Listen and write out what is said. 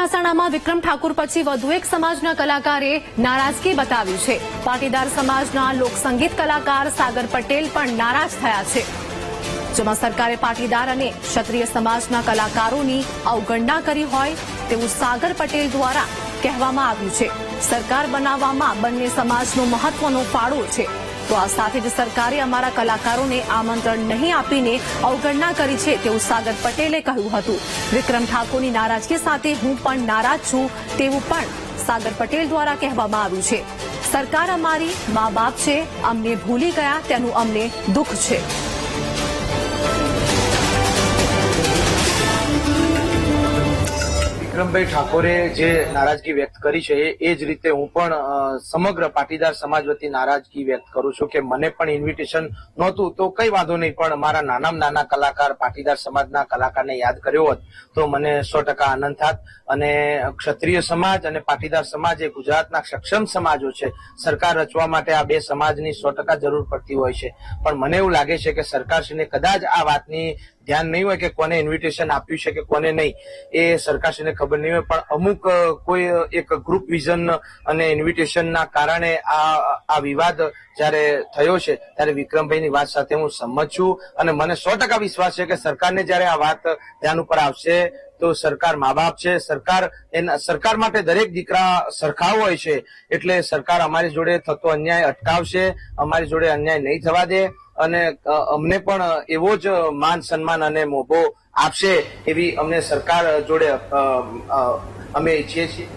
મહેસાણામાં વિક્રમ ઠાકોર પછી વધુ એક સમાજના કલાકારે નારાજગી બતાવી છે। પાટીદાર સમાજના લોકસંગીત કલાકાર સાગર પટેલ પણ નારાજ થયા છે, જેમાં સરકારે પાટીદાર અને ક્ષત્રિય સમાજના કલાકારોની અવગણના કરી હોય તેવું સાગર પટેલ દ્વારા કહેવામાં આવ્યું છે। સરકાર બનાવવામાં બંને સમાજનો મહત્વનો ફાળો છે, તો આ સાથે જ સરકારે અમારા કલાકારોને આમંત્રણ નહીં આપીને અવગણના કરી છે તેવું સાગર પટેલે કહ્યું હતું। વિક્રમ ઠાકોરની નારાજગી સાથે હું પણ નારાજ છું તેવું પણ સાગર પટેલ દ્વારા કહેવામાં આવ્યું છે। સરકાર અમારી મા બાપ છે, અમને ભૂલી ગયા તેનું અમને દુઃખ છે। વિક્રમભાઈ ઠાકોરે જે નારાજગી વ્યક્ત કરી છે એ જ રીતે હું પણ સમગ્ર પાટીદાર સમાજ વતી નારાજગી વ્યક્ત કરું છું કે મને પણ ઇન્વિટેશન નહોતું તો કઈ વાંધો નહીં, પણ મારા નાનામાં નાના કલાકાર પાટીદાર સમાજના કલાકારને યાદ કર્યો હોત તો મને 100% આનંદ થાત। અને ક્ષત્રિય સમાજ અને પાટીદાર સમાજ એ ગુજરાતના સક્ષમ સમાજો છે। સરકાર રચવા માટે આ બે સમાજની 100% જરૂર પડતી હોય છે, પણ મને એવું લાગે છે કે સરકારશ્રીને કદાચ આ વાતની ધ્યાન નહીં હોય કે કોને ઇન્વિટેશન આપ્યું છે કે કોને નહીં, એ સરકારશ્રીને ખબર નહીં હોય, પણ અમુક કોઈ એક ગ્રુપ વિઝન અને ઇન્વિટેશનના કારણે આ વિવાદ જયારે થયો છે ત્યારે વિક્રમભાઈની વાત સાથે હું સંમત છું અને મને 100% વિશ્વાસ છે કે સરકારને જયારે આ વાત ધ્યાન ઉપર આવશે તો સરકાર મા બાપ છે, સરકાર માટે દરેક દીકરા સરખા હોય છે, એટલે સરકાર અમારી જોડે થતો અન્યાય અટકાવશે, અમારી જોડે અન્યાય નહીં થવા દે અને અમને પણ એવો જ માન સન્માન અને મોભો આપશે એવી અમને સરકાર જોડે અમે ઈચ્છીએ છીએ।